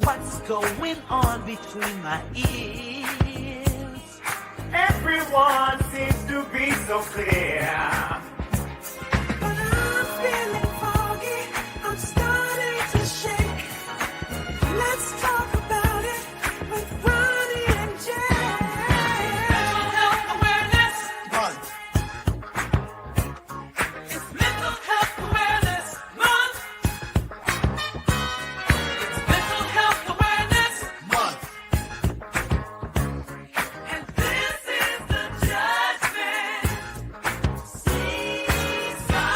what's going on between my ears. Everyone seems to be so clear. But I'm feeling foggy, I'm starting to shake. Let's talk about it with Ronnie and Jake. Mental health awareness month. It's mental health awareness month. It's mental health awareness month. And this is the Judgment Seesaw.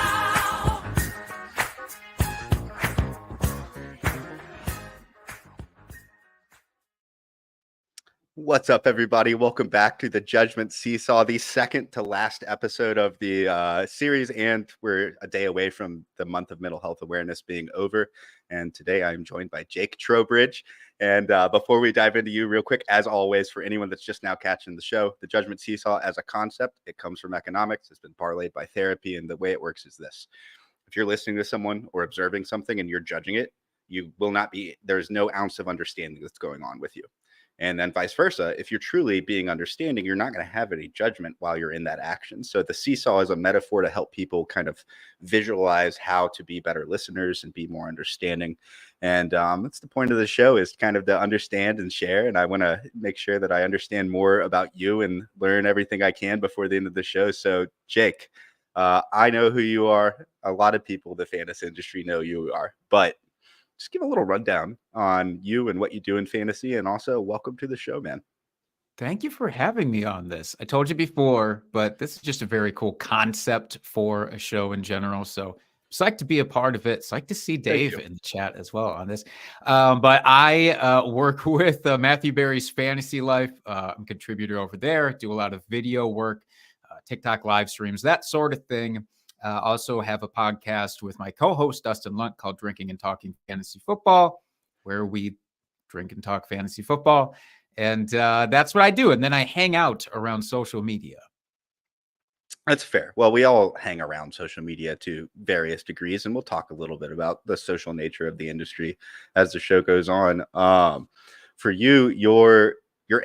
What's up, everybody? Welcome back to the Judgment Seesaw, the second to last episode of the series, and we're a day away from the month of mental health awareness being over. And today I'm joined by Jake Trowbridge. And before we dive into you real quick, as always, for anyone that's just now catching the show, the Judgment Seesaw as a concept, it comes from economics. It's been parlayed by therapy, and the way it works is this. If you're listening to someone or observing something and you're judging it, you will not be, there's no ounce of understanding that's going on with you. And then vice versa, if you're truly being understanding, you're not going to have any judgment while you're in that action. So the seesaw is a metaphor to help people kind of visualize how to be better listeners and be more understanding. And that's the point of the show, is kind of to understand and share. And I want to make sure that I understand more about you and learn everything I can before the end of the show. So Jake, I know who you are. A lot of people in the fantasy industry know who you are, but just give a little rundown on you and what you do in fantasy, and also welcome to the show, man. Thank you for having me on this. I told you before, but this is just a very cool concept for a show in general. So it's like to be a part of it. It's like to see Dave in the chat as well on this. But I work with Matthew Berry's Fantasy Life. I'm a contributor over there, do a lot of video work, TikTok live streams, that sort of thing. Also have a podcast with my co-host Dustin Lunt called Drinking and Talking Fantasy Football, where we drink and talk fantasy football. And that's what I do. And then I hang out around social media. That's fair. Well, we all hang around social media to various degrees, and we'll talk a little bit about the social nature of the industry as the show goes on. For you, your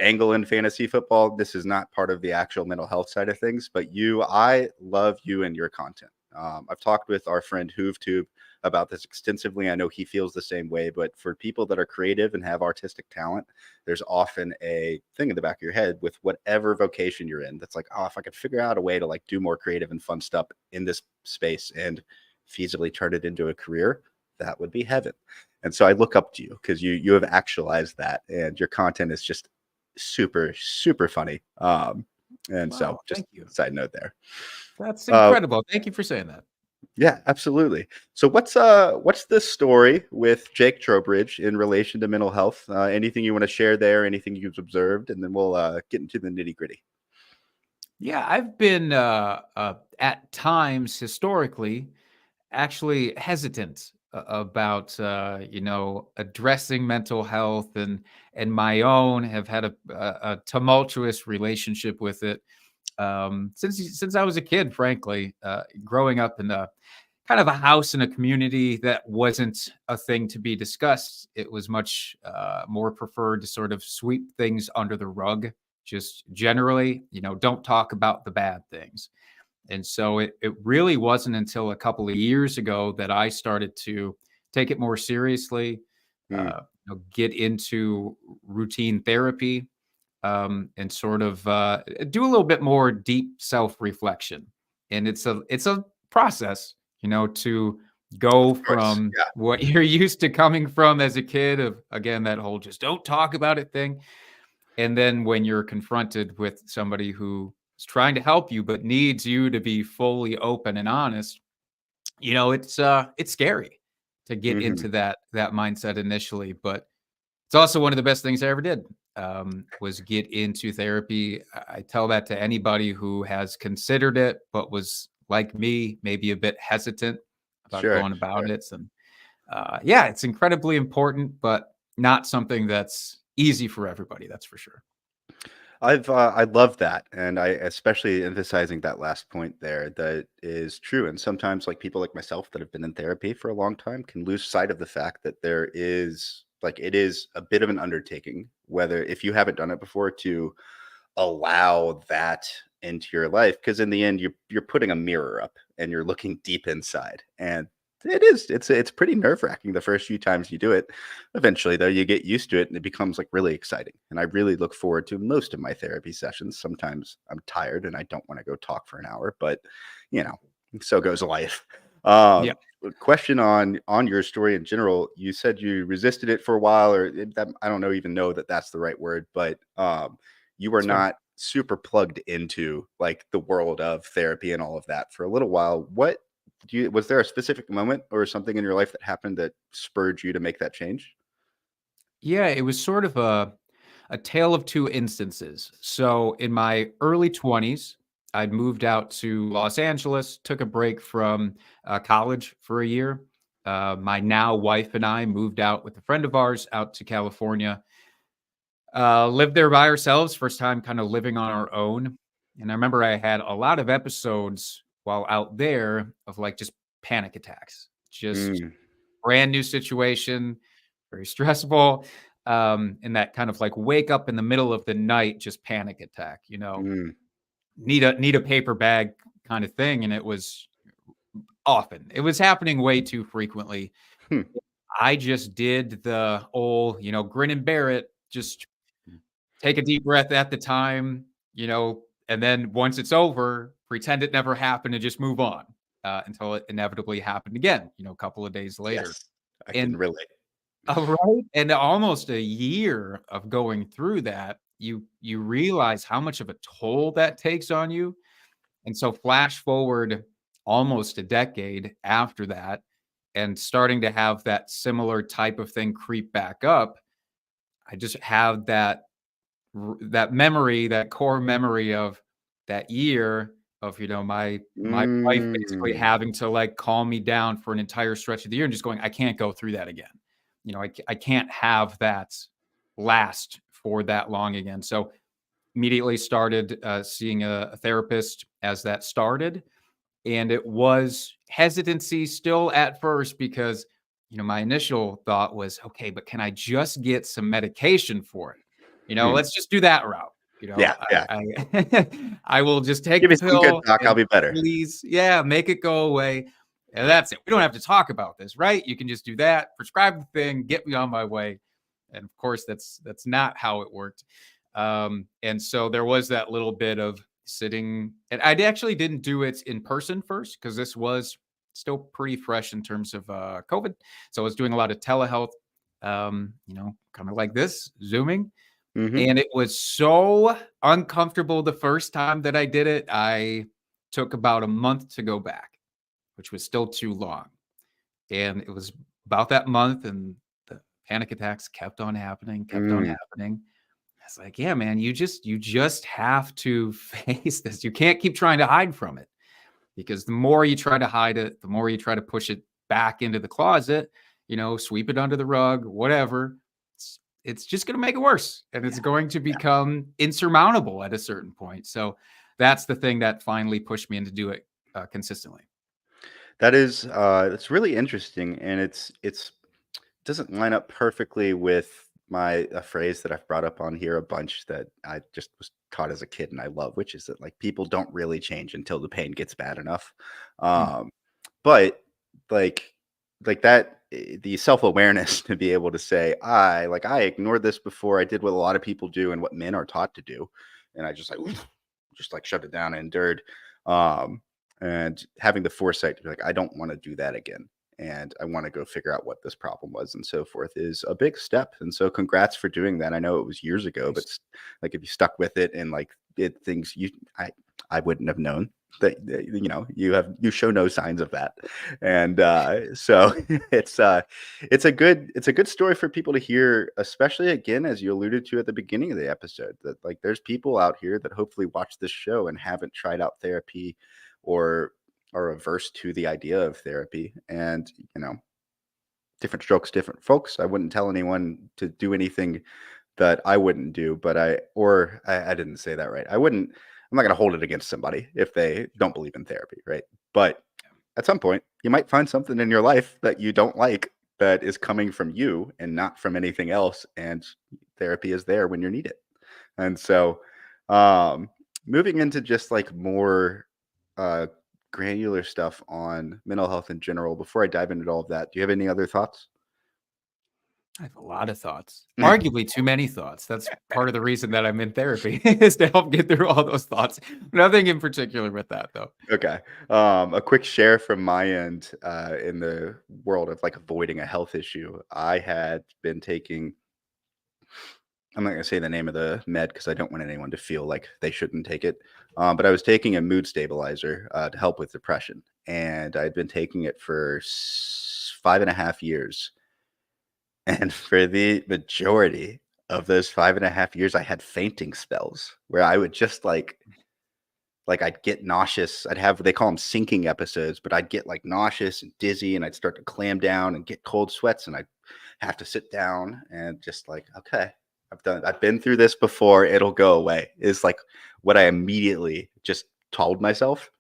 angle in fantasy football, this is not part of the actual mental health side of things, but I love you and your content. I've talked with our friend HoovTube about this extensively. I know he feels the same way, but for people that are creative and have artistic talent, there's often a thing in the back of your head with whatever vocation you're in that's like, oh, if I could figure out a way to like do more creative and fun stuff in this space and feasibly turn it into a career, that would be heaven. And so I look up to you because you have actualized that, and your content is just super, super funny. And wow, so just a side note there. That's incredible. Thank you for saying that. Yeah, absolutely. So what's the story with Jake Trowbridge in relation to mental health? Anything you want to share there, anything you've observed, and then we'll get into the nitty gritty. Yeah, I've been at times historically actually hesitant about addressing mental health, and my own have had a tumultuous relationship with it since I was a kid, frankly, growing up in a kind of a house in a community that wasn't a thing to be discussed. It was much more preferred to sort of sweep things under the rug, just generally, don't talk about the bad things. And so it really wasn't until a couple of years ago that I started to take it more seriously, get into routine therapy, and sort of do a little bit more deep self-reflection. And it's a process, to go from what you're used to coming from as a kid of, again, that whole just don't talk about it thing. And then when you're confronted with somebody who is trying to help you, but needs you to be fully open and honest, it's scary to get into that mindset initially, but it's also one of the best things I ever did, was get into therapy. I tell that to anybody who has considered it, but was like me, maybe a bit hesitant about going about it. And it's incredibly important, but not something that's easy for everybody. That's for sure. I love that. And I especially emphasizing that last point there, that is true. And sometimes like people like myself that have been in therapy for a long time can lose sight of the fact that there is like it is a bit of an undertaking, whether if you haven't done it before, to allow that into your life, because in the end you're putting a mirror up and you're looking deep inside, and it's pretty nerve-wracking the first few times you do it. Eventually though, you get used to it and it becomes like really exciting, and I really look forward to most of my therapy sessions. Sometimes I'm tired and I don't want to go talk for an hour, but you know, so goes life. Yeah. Question on your story in general. You said you resisted it for a while, or that, I don't know even know that that's the right word, but you were That's fair. not super plugged into like the world of therapy and all of that for a little while. What was there a specific moment or something in your life that happened that spurred you to make that change? Yeah, it was sort of a tale of two instances. So in my early 20s, I'd moved out to Los Angeles, took a break from college for a year. My now wife and I moved out with a friend of ours out to California. Lived there by ourselves, first time kind of living on our own. And I remember I had a lot of episodes while out there of like just panic attacks, just Mm, brand new situation, very stressful. And that kind of like wake up in the middle of the night, just panic attack, mm, need a paper bag kind of thing. And it was often, it was happening way too frequently. hmm, I just did the old, grin and bear it, just take a deep breath at the time, and then once it's over, pretend it never happened and just move on until it inevitably happened again, a couple of days later. yes, I can And relate. right, and almost a year of going through that, you realize how much of a toll that takes on you. And so flash forward almost a decade after that, and starting to have that similar type of thing creep back up, I just have that memory, that core memory of that year of, my wife basically Mm, having to, like, calm me down for an entire stretch of the year and just going, "I can't go through that again." I can't have that last for that long again. So, immediately started, seeing a therapist as that started, and it was hesitancy still at first because, my initial thought was, "Okay, but can I just get some medication for it?" hmm. Let's just do that route. Yeah, yeah. I I will just take Give the me some good pill doc, I'll and be better. please, yeah, make it go away, and that's it. We don't have to talk about this, right? You can just do that, prescribe the thing, get me on my way, and of course, that's not how it worked. And so there was that little bit of sitting, and I actually didn't do it in person first because this was still pretty fresh in terms of COVID. So I was doing a lot of telehealth, kind of like this, Zooming. Mhm. And it was so uncomfortable the first time that I did it. I took about a month to go back, which was still too long. And it was about that month, and the panic attacks kept on happening, kept on Mm, happening. It's like, yeah, man, you just have to face this. You can't keep trying to hide from it, because the more you try to hide it, the more you try to push it back into the closet, sweep it under the rug, whatever. It's just going to make it worse, and it's yeah, going to yeah. become insurmountable at a certain point. So that's the thing that finally pushed me into do it consistently. That is, it's really interesting, and it's doesn't line up perfectly with a phrase that I've brought up on here a bunch that I just was taught as a kid and I love, which is that like people don't really change until the pain gets bad enough. Mm, Um, but like that, the self-awareness to be able to say, I ignored this before. I did what a lot of people do and what men are taught to do, and I just like just like shut it down and endured. Um, and having the foresight to be like, I don't want to do that again, and I want to go figure out what this problem was and so forth is a big step. And so congrats for doing that. I know it was years ago, but nice. like if you stuck with it and like did things I wouldn't have known that you show no signs of that. And so it's a good story for people to hear, especially again, as you alluded to at the beginning of the episode, that like there's people out here that hopefully watch this show and haven't tried out therapy or are averse to the idea of therapy. And different strokes, different folks. I wouldn't tell anyone to do anything that I wouldn't do, but I didn't say that right. I'm not going to hold it against somebody if they don't believe in therapy, right? But at some point, you might find something in your life that you don't like, that is coming from you and not from anything else. And therapy is there when you need it. And so, moving into just like more uh, granular stuff on mental health in general, before I dive into all of that, do you have any other thoughts? I have a lot of thoughts, arguably too many thoughts. That's part of the reason that I'm in therapy is to help get through all those thoughts. Nothing in particular with that, though. Okay. A quick share from my end in the world of like avoiding a health issue. I had been taking, I'm not going to say the name of the med because I don't want anyone to feel like they shouldn't take it. But I was taking a mood stabilizer to help with depression. And I'd been taking it for 5.5 years. And for the majority of those 5.5 years, I had fainting spells where I would just like I'd get nauseous. I'd have, they call them sinking episodes, but I'd get like nauseous and dizzy and I'd start to clam down and get cold sweats and I'd have to sit down and just like, okay, I've been through this before. It'll go away is like what I immediately just told myself.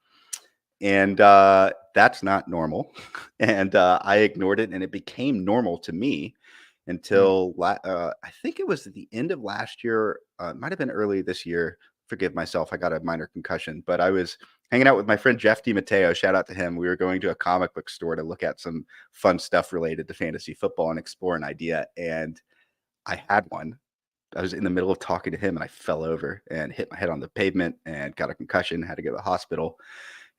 And that's not normal. And I ignored it and it became normal to me until I think it was at the end of last year. It might have been early this year. Forgive myself. I got a minor concussion, but I was hanging out with my friend Jeff DiMatteo. Shout out to him. We were going to a comic book store to look at some fun stuff related to fantasy football and explore an idea. And I had one. I was in the middle of talking to him and I fell over and hit my head on the pavement and got a concussion, had to go to the hospital.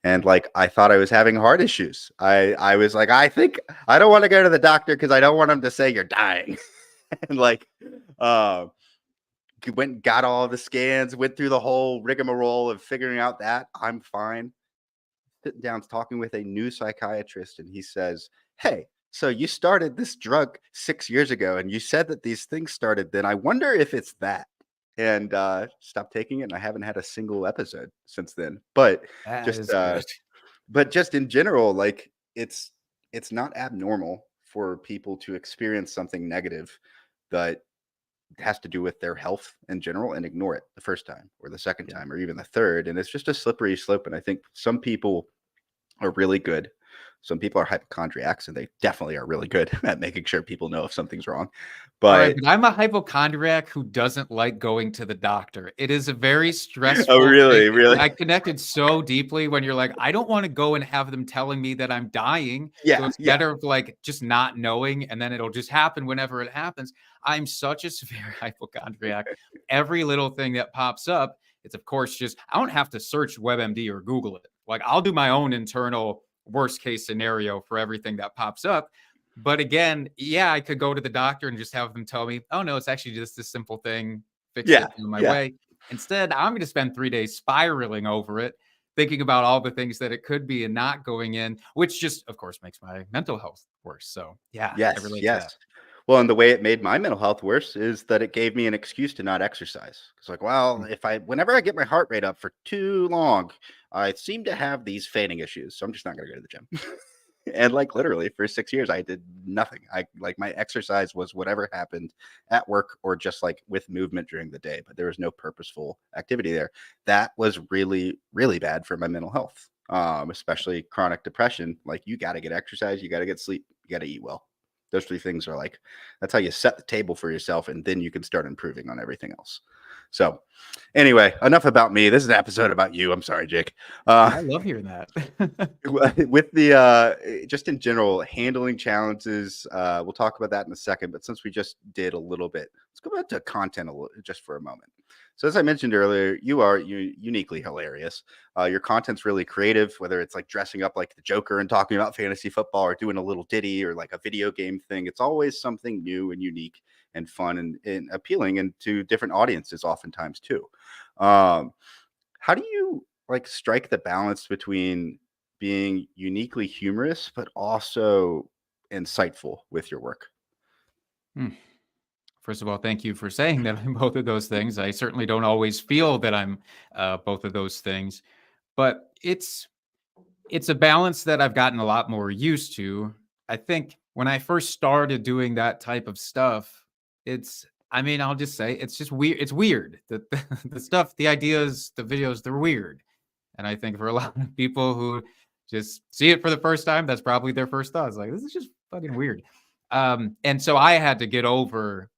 And like I thought I was having heart issues. I was like, I think I don't want to go to the doctor because I don't want him to say you're dying. And like went and got all the scans, went through the whole rigmarole of figuring out that I'm fine. Sitting down talking with a new psychiatrist, and he says, hey, so you started this drug 6 years ago and you said that these things started then. I wonder if it's that. And stopped taking it, and I haven't had a single episode since then. But That just is good. but just in general, like it's not abnormal for people to experience something negative that has to do with their health in general and ignore it the first time or the second Yeah. time or even the third. And it's just a slippery slope. And I think some people are really good. Some people are hypochondriacs and they definitely are really good at making sure people know if something's wrong. All right, But but I'm a hypochondriac who doesn't like going to the doctor. It is a very oh, stressful thing. really? Really? I connected so deeply when you're like, I don't want to go and have them telling me that I'm dying. So Yeah. it's Yeah. better of like just not knowing, and then it'll just happen whenever it happens. I'm such a severe hypochondriac. Every little thing that pops up, it's of course just I don't have to search WebMD or Google it. Like I'll do my own internal worst case scenario for everything that pops up. But again, yeah, I could go to the doctor and just have them tell me, oh, no, it's actually just this simple thing. Fix Yeah. it in my Yeah. way. Instead, I'm going to spend 3 days spiraling over it, thinking about all the things that it could be and not going in, which just, of course, makes my mental health worse. So, yeah, I Yes, relate to that. yes. Well, and the way it made my mental health worse is that it gave me an excuse to not exercise. It's like, well, Mm. whenever I get my heart rate up for too long, I seem to have these fainting issues. So I'm just not going to go to the gym. And like literally for 6 years, I did nothing. I like my exercise was whatever happened at work or just like with movement during the day, but there was no purposeful activity there. That was really, really bad for my mental health, especially chronic depression. Like you got to get exercise, you got to get sleep, you got to eat well. Those three things are like, that's how you set the table for yourself. And then you can start improving on everything else. So anyway, enough about me. This is an episode about you. I'm sorry, Jake. I love hearing that. With the just in general handling challenges, we'll talk about that in a second, but since we just did a little bit, let's go back to content just for a moment. So as I mentioned earlier, you are uniquely hilarious. Your content's really creative, whether it's like dressing up like the Joker and talking about fantasy football or doing a little ditty or like a video game thing. It's always something new and unique and fun and appealing and to different audiences oftentimes too. How do you like strike the balance between being uniquely humorous but also insightful with your work? Hmm. First of all, thank you for saying that I'm both of those things. I certainly don't always feel that I'm both of those things, but it's a balance that I've gotten a lot more used to. I think when I first started doing that type of stuff, I mean, I'll just say it's just weird. It's weird. The stuff, the ideas, the videos, they're weird. And I think for a lot of people who just see it for the first time, that's probably their first thought. It's like, this is just fucking weird. And so I had to get over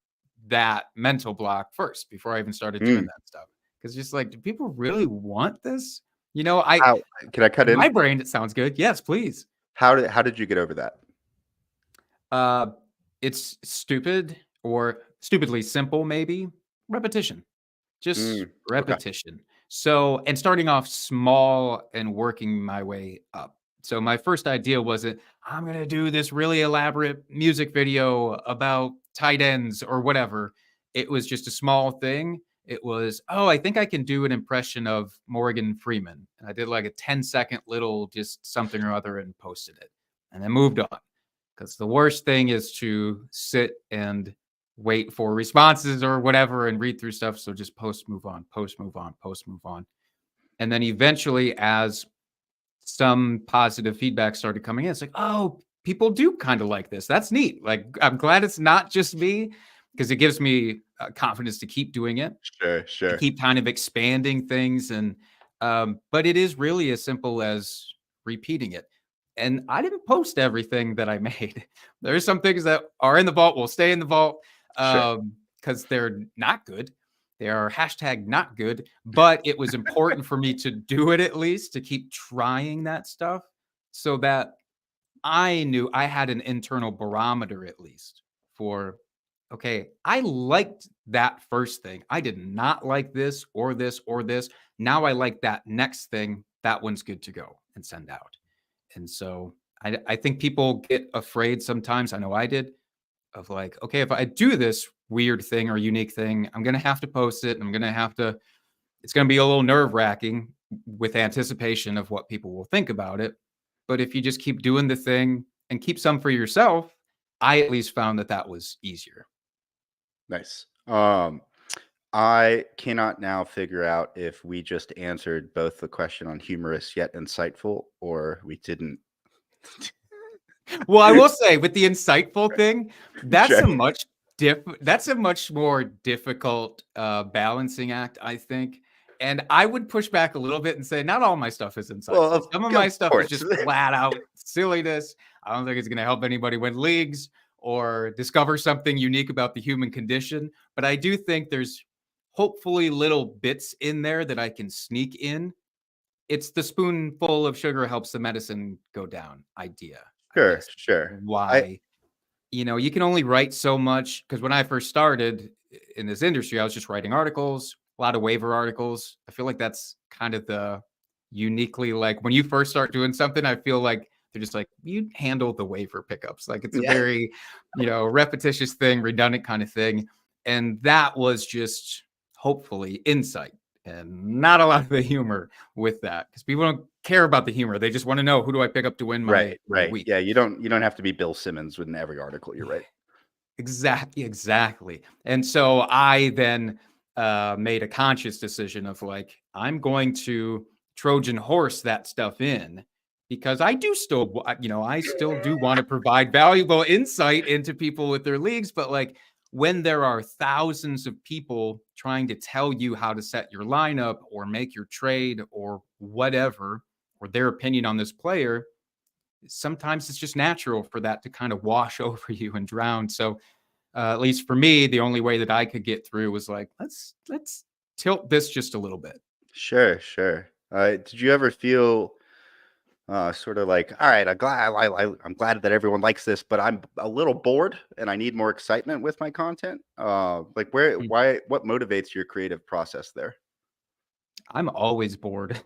that mental block first before I even started doing that stuff. Because just like, do people really want this? You know, How can I cut in my in? brain, it sounds good. Yes, please. How did you get over that? It's stupid or stupidly simple, maybe. Repetition. Just Okay. repetition. So, and starting off small and working my way up. So my first idea wasn't, I'm going to do this really elaborate music video about tight ends or whatever. It was just a small thing. It was, oh, I think I can do an impression of Morgan Freeman. And I did like a 10-second little just something or other and posted it and then moved on. Because the worst thing is to sit and wait for responses or whatever and read through stuff. So just post, move on, post, move on, post, move on. And then eventually, as some positive feedback started coming in, it's like, oh, people do kind of like this. That's neat. Like, I'm glad it's not just me, because it gives me confidence to keep doing it and Sure. keep kind of expanding things. And, but it is really as simple as repeating it. And I didn't post everything that I made. There's some things that are in the vault, will stay in the vault Sure. because they're not good. They are hashtag not good, but it was important for me to do it at least, to keep trying that stuff so that I knew I had an internal barometer at least for, okay, I liked that first thing. I did not like this or this or this. Now I like that next thing. That one's good to go and send out. And so I think people get afraid sometimes. I know I did, of like, okay, if I do this weird thing or unique thing, I'm going to have to post it. I'm going to have to, it's going to be a little nerve wracking with anticipation of what people will think about it. But if you just keep doing the thing and keep some for yourself, I at least found that that was easier. Nice. I cannot now figure out if we just answered both the question on humorous yet insightful, or we didn't. Well, I will say with the insightful thing, that's Sure. a much that's a much more difficult balancing act, I think. And I would push back a little bit and say, not all my stuff is Well, insightful. Some of my of stuff is course. just flat out silliness. I don't think it's going to help anybody win leagues or discover something unique about the human condition. But I do think there's hopefully little bits in there that I can sneak in. It's the spoonful of sugar helps the medicine go down idea, I guess. Sure. I Why, you know, you can only write so much. Because when I first started in this industry, I was just writing articles, a lot of waiver articles. I feel like that's kind of the uniquely, like when you first start doing something, I feel like they're just like, you handle the waiver pickups. Like it's a yeah. very, you know, repetitious thing, redundant kind of thing. And that was just hopefully insight and not a lot of the humor with that, because people don't care about the humor. They just want to know, who do I pick up to win my Right. week? Yeah, you don't have to be Bill Simmons in every article. You're right. Exactly. And so I then made a conscious decision of like, I'm going to Trojan horse that stuff in, because I do still, you know, I still do want to provide valuable insight into people with their leagues. But like, when there are thousands of people trying to tell you how to set your lineup or make your trade or whatever, or their opinion on this player, sometimes it's just natural for that to kind of wash over you and drown. So at least for me, the only way that I could get through was like, let's tilt this just a little bit. Sure. Did you ever feel sort of like, all right, I'm glad that everyone likes this, but I'm a little bored and I need more excitement with my content? Like what motivates your creative process there? I'm always bored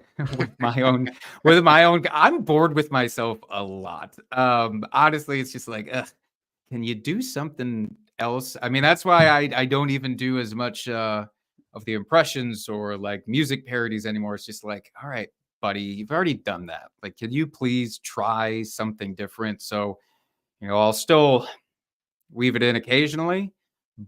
I'm bored with myself a lot. Honestly, it's just like, ugh, can you do something else? I mean, that's why I don't even do as much of the impressions or like music parodies anymore. It's just like, all right, buddy, you've already done that. Like, can you please try something different? So, you know, I'll still weave it in occasionally,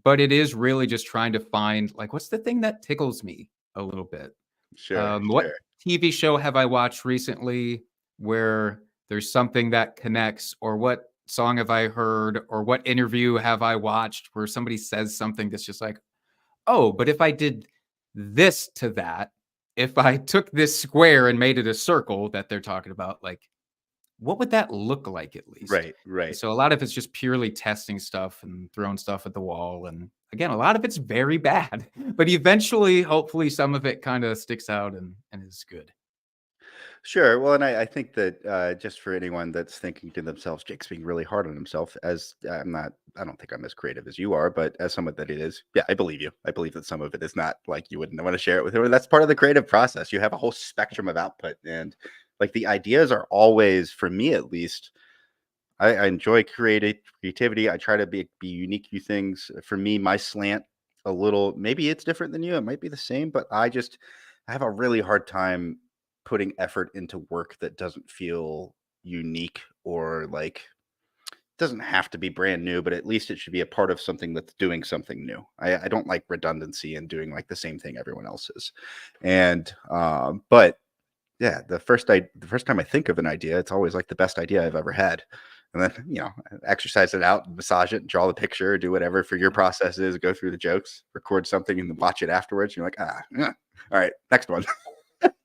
but it is really just trying to find like, what's the thing that tickles me a little bit? What Sure. TV show have I watched recently where there's something that connects, or what song have I heard, or what interview have I watched where somebody says something that's just like, oh, but if I did this to that, if I took this square and made it a circle that they're talking about, like what would that look like at least? Right, right. So a lot of it's just purely testing stuff and throwing stuff at the wall. And again, a lot of it's very bad, but eventually, hopefully, some of it kind of sticks out and is good. Sure. Well, and I think that just for anyone that's thinking to themselves, Jake's being really hard on himself, as I don't think I'm as creative as you are, but as someone that it is, yeah, I believe you. I believe that some of it is not like you wouldn't want to share it with everyone. That's part of the creative process. You have a whole spectrum of output. And like the ideas are always, for me at least, I enjoy creativity. I try to be unique to things. For me, my slant a little, maybe it's different than you. It might be the same, but I have a really hard time putting effort into work that doesn't feel unique or like doesn't have to be brand new, but at least it should be a part of something that's doing something new. I don't like redundancy and doing like the same thing everyone else is. And but yeah, the first time I think of an idea, it's always like the best idea I've ever had. And then, exercise it out, massage it, draw the picture, do whatever for your process is, go through the jokes, record something, and then watch it afterwards. You're like, yeah. All right, next one.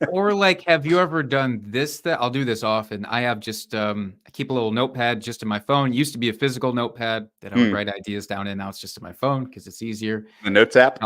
Or like, have you ever done this? That I'll do this often. I have just I keep a little notepad just in my phone. It used to be a physical notepad that I would write ideas down in. Now it's just in my phone because it's easier. The notes app.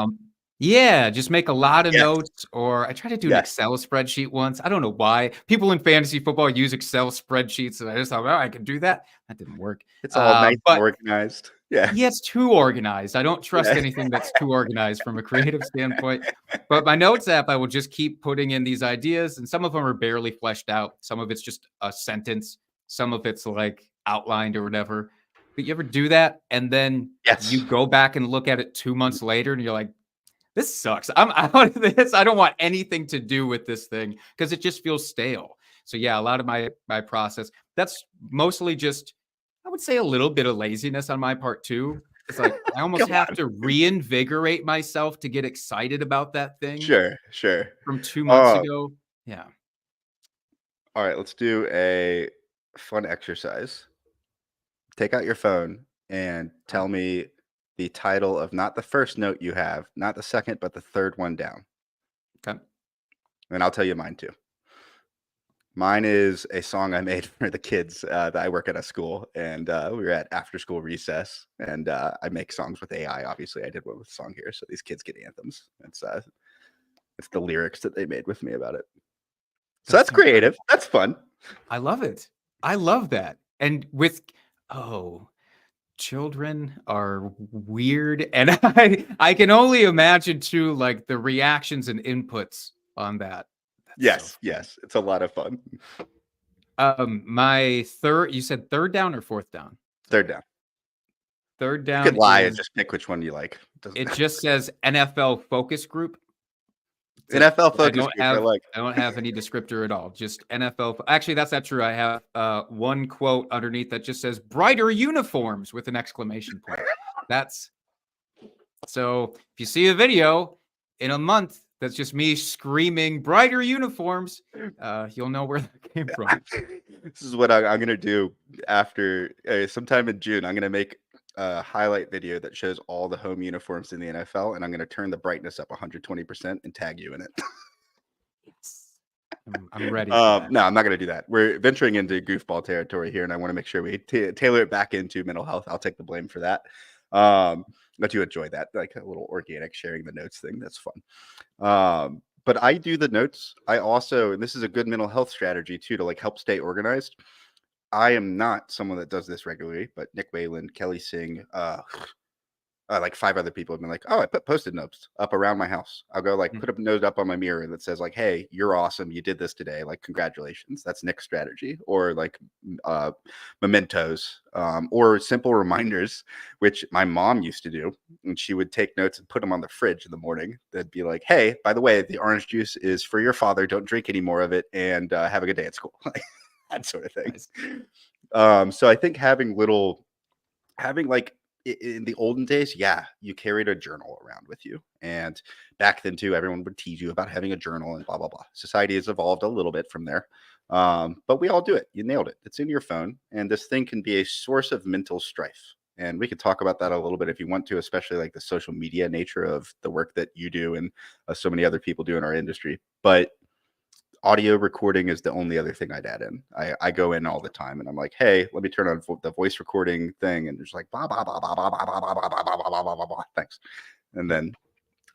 Yeah, just make a lot of Yes. notes, or I tried to do an Yes. Excel spreadsheet once. I don't know why. People in fantasy football use Excel spreadsheets, and I just thought, oh, I could do that. That didn't work. It's all nice and But organized. Yeah. yeah, it's too organized. I don't trust Yeah. anything that's too organized from a creative standpoint. But my notes app, I will just keep putting in these ideas, and some of them are barely fleshed out. Some of it's just a sentence. Some of it's like outlined or whatever. But you ever do that, and then Yes. you go back and look at it 2 months later, and you're like, this sucks. I'm out of this. I don't want anything to do with this thing because it just feels stale. So yeah, a lot of my process, that's mostly just, I would say, a little bit of laziness on my part too. It's like I almost Come have on. to reinvigorate myself to get excited about that thing Sure. from 2 months Uh, ago. Yeah. all right, let's do a fun exercise. Take out your phone and tell me the title of not the first note you have, not the second, but the third one down. Okay. And I'll tell you mine too. Mine is a song I made for the kids that I work at a school, and we were at after school recess, and I make songs with AI. Obviously, I did one with a song here, so these kids get anthems. It's the lyrics that they made with me about it. So that's incredible. creative. That's fun. I love it. I love that. And with, oh, children are weird, and I can only imagine too, like the reactions and inputs on that. That's so Yes, it's a lot of fun. my third, you said third down or fourth down? Third down. Third You down could lie and is, just pick which one you like. it just says NFL focus group. NFL I focus don't group. I have like. I don't have any descriptor at all. Just NFL. Actually, that's not true. I have one quote underneath that just says brighter uniforms with an exclamation point. That's so if you see a video in a month that's just me screaming brighter uniforms, you'll know where that came from. This is what I'm going to do after sometime in June. I'm going to make a highlight video that shows all the home uniforms in the NFL, and I'm going to turn the brightness up 120% and tag you in it. I'm ready for that. No, I'm not going to do that. We're venturing into goofball territory here, and I want to make sure we tailor it back into mental health. I'll take the blame for that. But you enjoy that, like a little organic sharing the notes thing. That's fun. But I do the notes. I also, and this is a good mental health strategy too, to like help stay organized. I am not someone that does this regularly, but Nick Whalen, Kelly Singh, like 5 other people have been like, oh, I put Post-it notes up around my house. I'll go like put a note up on my mirror that says like, hey, you're awesome. You did this today. Like, congratulations. That's Nick's strategy. Or like mementos, or simple reminders, which my mom used to do. And she would take notes and put them on the fridge in the morning. That'd be like, hey, by the way, the orange juice is for your father. Don't drink any more of it. And have a good day at school. That sort of thing. Nice. So I think having like, in the olden days, yeah, you carried a journal around with you. And back then too, everyone would tease you about having a journal and blah, blah, blah. Society has evolved a little bit from there. But we all do it. You nailed it. It's in your phone. And this thing can be a source of mental strife. And we could talk about that a little bit if you want to, especially like the social media nature of the work that you do and so many other people do in our industry. But audio recording is the only other thing I'd add in. I go in all the time and I'm like, hey, let me turn on the voice recording thing, and there's like blah blah blah blah blah blah blah blah blah blah blah blah blah blah blah. Thanks. And then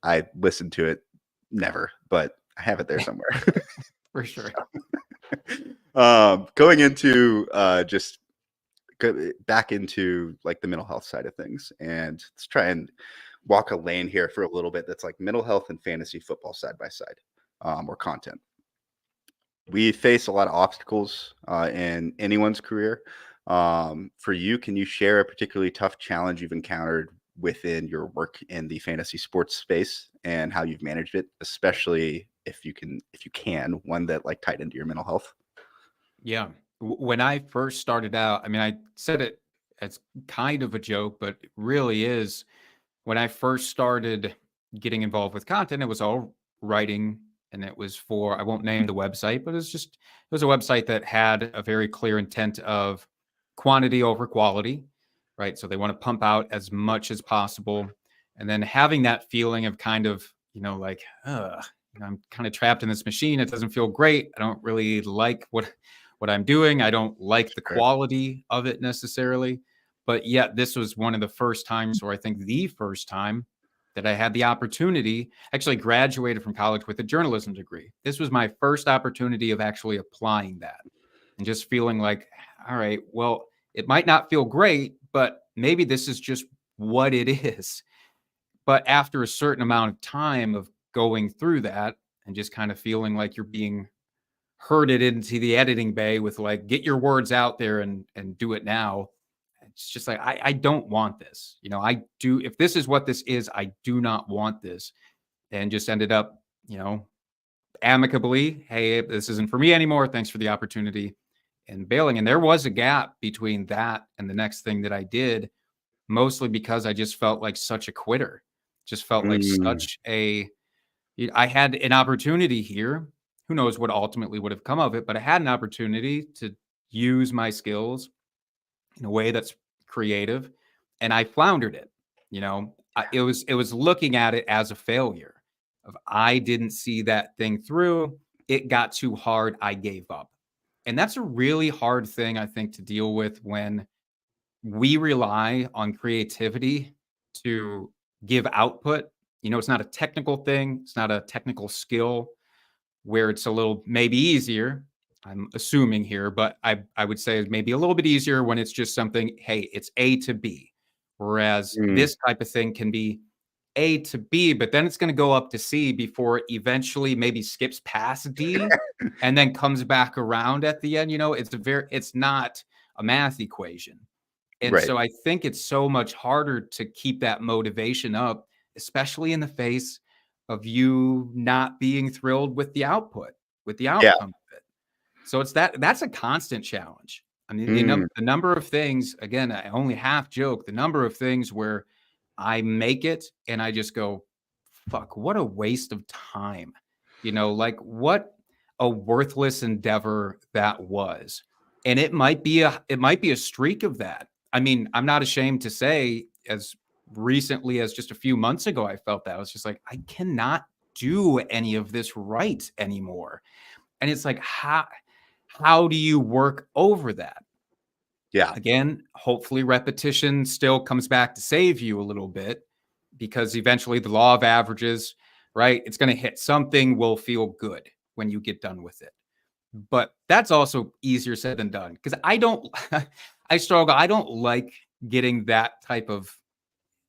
I listen to it never, but I have it there somewhere. For sure. Going into just back into like the mental health side of things, and let's try and walk a lane here for a little bit that's like mental health and fantasy football side by side, or content. We face a lot of obstacles in anyone's career. For you, can you share a particularly tough challenge you've encountered within your work in the fantasy sports space and how you've managed it, especially if you can, one that like tied into your mental health? Yeah. When I first started out, I mean, I said it as kind of a joke, but it really is. When I first started getting involved with content, it was all writing, and it was for, I won't name the website, but it was a website that had a very clear intent of quantity over quality, right? So they want to pump out as much as possible. And then having that feeling of kind of, like, I'm kind of trapped in this machine. It doesn't feel great. I don't really like what I'm doing. I don't like the quality of it necessarily. But yet this was one of the first times, or I think the first time, that I had the opportunity. Actually graduated from college with a journalism degree. This was my first opportunity of actually applying that and just feeling like, all right, well, it might not feel great, but maybe this is just what it is. But after a certain amount of time of going through that and just kind of feeling like you're being herded into the editing bay with like, get your words out there and do it now. It's just like, I don't want this. I do. If this is what this is, I do not want this. And just ended up, amicably, hey, this isn't for me anymore. Thanks for the opportunity, and bailing. And there was a gap between that and the next thing that I did, mostly because I just felt like such a quitter. Just felt like I had an opportunity here. Who knows what ultimately would have come of it, but I had an opportunity to use my skills in a way that's creative, and I floundered it. It was looking at it as a failure of, I didn't see that thing through. It got too hard. I gave up. And that's a really hard thing, I think, to deal with when we rely on creativity to give output. It's not a technical thing. It's not a technical skill where it's a little maybe easier. I'm assuming here, but I would say maybe a little bit easier when it's just something, hey, it's A to B. Whereas this type of thing can be A to B, but then it's going to go up to C before it eventually maybe skips past D and then comes back around at the end. It's not a math equation. And Right. so I think it's so much harder to keep that motivation up, especially in the face of you not being thrilled with the output, with the outcome of it. So that's a constant challenge. I mean, the number of things, again, I only half joke, the number of things where I make it and I just go, fuck, what a waste of time. Like what a worthless endeavor that was. And it might be a streak of that. I mean, I'm not ashamed to say, as recently as just a few months ago, I felt that. I was just like, I cannot do any of this right anymore. And it's like, how do you work over that? Yeah. Again, hopefully repetition still comes back to save you a little bit, because eventually the law of averages, right? It's going to hit. Something will feel good when you get done with it. But that's also easier said than done, because I struggle. I don't like getting that type of,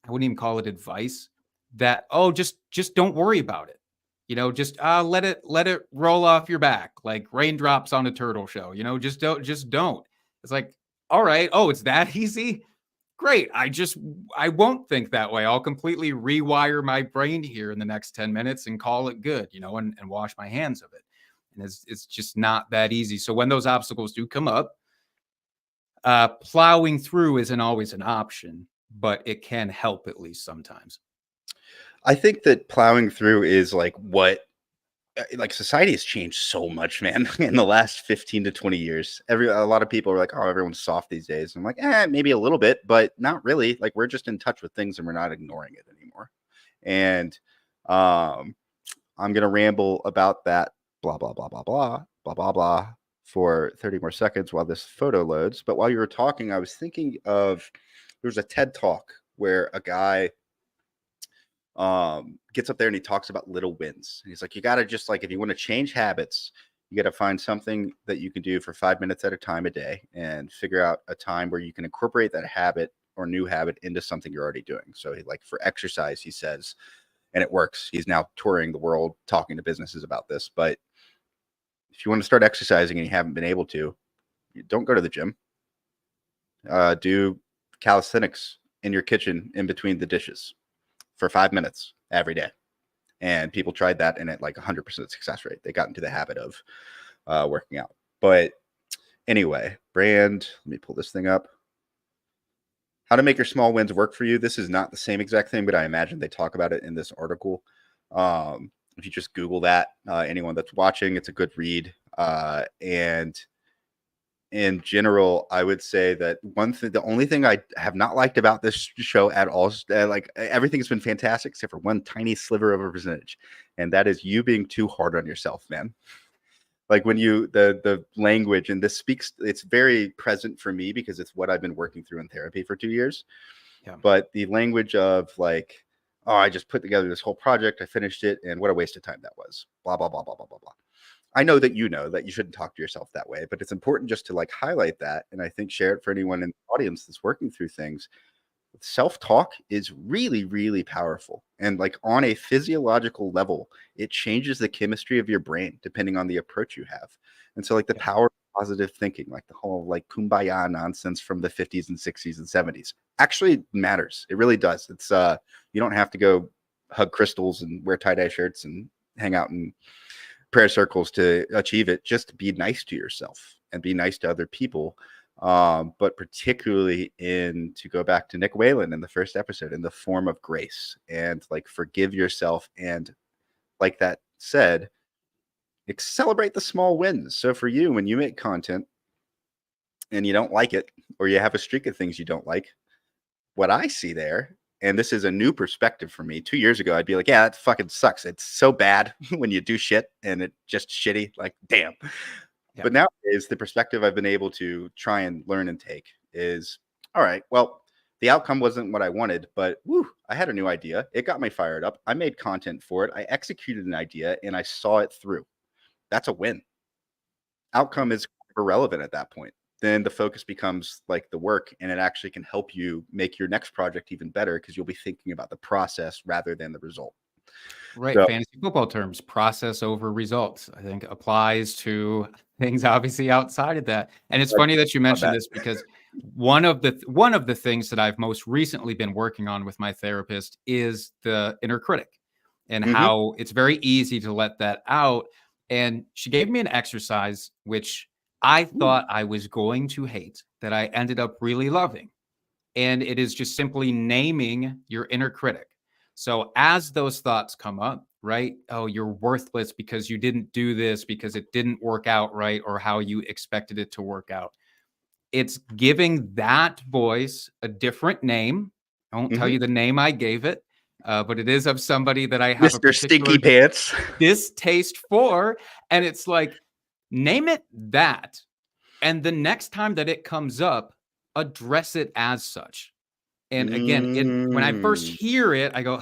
I wouldn't even call it advice, that, oh, just don't worry about it. Just let it roll off your back like raindrops on a turtle shell. Just don't. It's like, all right, oh, it's that easy. Great. I won't think that way. I'll completely rewire my brain here in the next 10 minutes and call it good, and wash my hands of it. And it's just not that easy. So when those obstacles do come up, plowing through isn't always an option, but it can help at least sometimes. I think that plowing through is like what, like society has changed so much, man, in the last 15 to 20 years. A lot of people are like, oh, everyone's soft these days. I'm like, maybe a little bit, but not really. Like, we're just in touch with things and we're not ignoring it anymore. And I'm going to ramble about that blah, blah, blah, blah, blah, blah, blah, blah for 30 more seconds while this photo loads. But while you were talking, I was thinking of, there was a TED talk where a guy gets up there and he talks about little wins. He's like, you got to just like, if you want to change habits, you got to find something that you can do for 5 minutes at a time a day and figure out a time where you can incorporate that habit or new habit into something you're already doing. So like for exercise, he says, and it works. He's now touring the world talking to businesses about this. But if you want to start exercising and you haven't been able to, don't go to the gym. Do calisthenics in your kitchen in between the dishes for 5 minutes every day. And people tried that and at like 100% success rate. They got into the habit of working out. But anyway, brand, let me pull this thing up. How to make your small wins work for you. This is not the same exact thing, but I imagine they talk about it in this article. If you just Google that, anyone that's watching, it's a good read. And in general, I would say that the only thing I have not liked about this show at all, like everything has been fantastic except for one tiny sliver of a percentage, and that is you being too hard on yourself, man. Like when you the language, and this speaks, it's very present for me because it's what I've been working through in therapy for 2 years. Yeah. But the language of like, oh, I just put together this whole project, I finished it, and what a waste of time that was. Blah blah blah blah blah blah blah. I know that you shouldn't talk to yourself that way, but it's important just to like highlight that. And I think share it for anyone in the audience that's working through things. Self-talk is really, really powerful. And like on a physiological level, it changes the chemistry of your brain depending on the approach you have. And so like the power of positive thinking, like the whole like kumbaya nonsense from the 50s and 60s and 70s actually matters. It really does. It's you don't have to go hug crystals and wear tie-dye shirts and hang out in prayer circles to achieve it. Just be nice to yourself and be nice to other people. But particularly to go back to Nick Whalen in the first episode, in the form of grace, and like forgive yourself. And like that said, celebrate the small wins. So for you, when you make content and you don't like it, or you have a streak of things you don't like, what I see there, and this is a new perspective for me. 2 years ago, I'd be like, yeah, that fucking sucks. It's so bad when you do shit and it's just shitty. Like, damn. Yeah. But nowadays, the perspective I've been able to try and learn and take is, all right, well, the outcome wasn't what I wanted, but I had a new idea. It got me fired up. I made content for it. I executed an idea and I saw it through. That's a win. Outcome is irrelevant at that point. Then the focus becomes like the work, and it actually can help you make your next project even better because you'll be thinking about the process rather than the result. Right. So, fantasy football terms, process over results, I think applies to things obviously outside of that. And it's funny that you mentioned this because one of the things that I've most recently been working on with my therapist is the inner critic and how it's very easy to let that out. And she gave me an exercise, which I thought I was going to hate, that I ended up really loving. And it is just simply naming your inner critic. So as those thoughts come up, right? Oh, you're worthless because you didn't do this, because it didn't work out right, or how you expected it to work out. It's giving that voice a different name. I won't tell you the name I gave it, but it is of somebody that I have Mr. Stinky Pants distaste for. And it's like, name it that. And the next time that it comes up, address it as such. And again, when I first hear it, I go,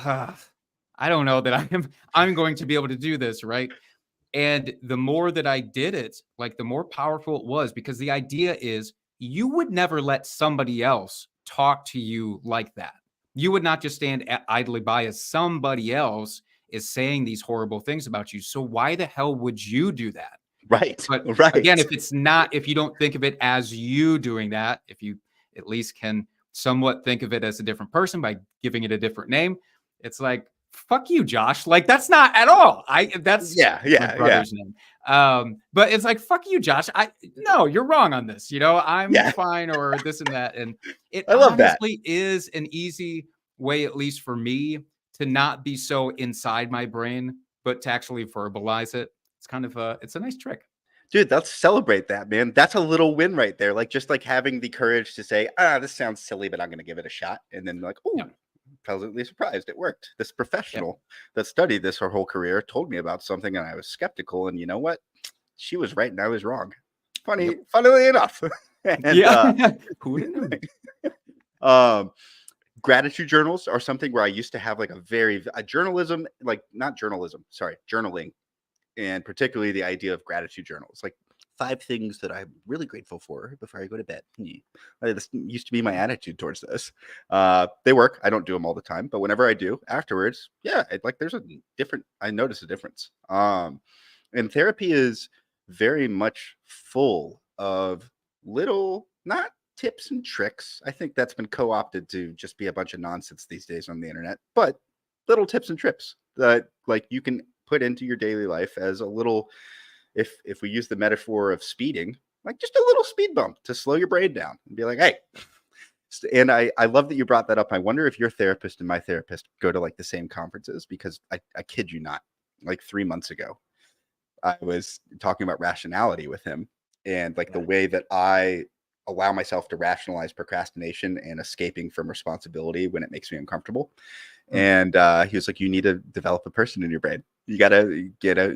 I don't know that I'm going to be able to do this, right? And the more that I did it, like the more powerful it was, because the idea is you would never let somebody else talk to you like that. You would not just stand idly by as somebody else is saying these horrible things about you. So why the hell would you do that? Right. But right. Again, if you don't think of it as you doing that, if you at least can somewhat think of it as a different person by giving it a different name, it's like, fuck you, Josh. Like, that's not at all. That's my brother's name. But it's like, fuck you, Josh. No, you're wrong on this. I'm fine, or this and that. And it honestly is an easy way, at least for me, to not be so inside my brain, but to actually verbalize it. It's kind of it's a nice trick. Dude, let's celebrate that, man. That's a little win right there. Like, just like having the courage to say, this sounds silly, but I'm going to give it a shot. And then like, pleasantly surprised. It worked. This Yep. professional that studied this her whole career told me about something, and I was skeptical. And you know what? She was right, and I was wrong. Yep. Funnily enough. And Yeah. Who would have known? gratitude journals are something where I used to have like a journalism, like not journalism, sorry, journaling, and particularly the idea of gratitude journals, like 5 things that I'm really grateful for before I go to bed. This used to be my attitude towards this. They work. I don't do them all the time, but whenever I do afterwards, yeah, I notice a difference. And therapy is very much full of little, not tips and tricks. I think that's been co-opted to just be a bunch of nonsense these days on the internet, but little tips and trips that like you can put into your daily life as a little, if we use the metaphor of speeding, like just a little speed bump to slow your brain down and be like, hey. And I love that you brought that up. I wonder if your therapist and my therapist go to like the same conferences, because I kid you not, like 3 months ago, I was talking about rationality with him, and like the way that I allow myself to rationalize procrastination and escaping from responsibility when it makes me uncomfortable. And he was like, you need to develop a person in your brain. You gotta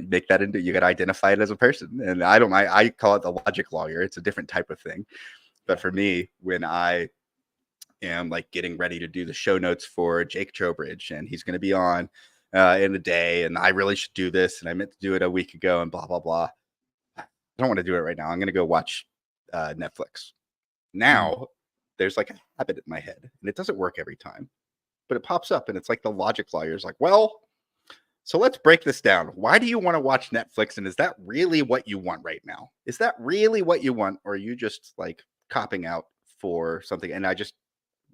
make that into, you gotta identify it as a person. And I call it the logic lawyer. It's a different type of thing. But for me, when I am like getting ready to do the show notes for Jake Trowbridge, and he's going to be on in a day, and I really should do this, and I meant to do it a week ago, and blah, blah, blah. I don't want to do it right now. I'm going to go watch Netflix. Now, there's like a habit in my head, and it doesn't work every time, but it pops up, and it's like the logic lawyer's like, well, so let's break this down. Why do you want to watch Netflix? And is that really what you want right now? Is that really what you want? Or are you just like copping out for something? And I just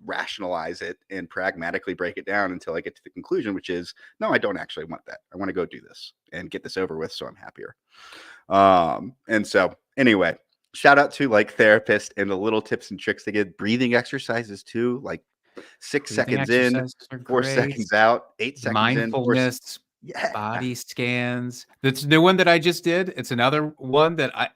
rationalize it and pragmatically break it down until I get to the conclusion, which is, no, I don't actually want that. I want to go do this and get this over with, so I'm happier. And so anyway, shout out to like therapists and the little tips and tricks they get. Breathing exercises too, like 6 Breathing seconds in, exercises are 4 great. seconds out, 8 seconds in, 4 Mindfulness, yeah. body scans. That's the new one that I just did. It's another one that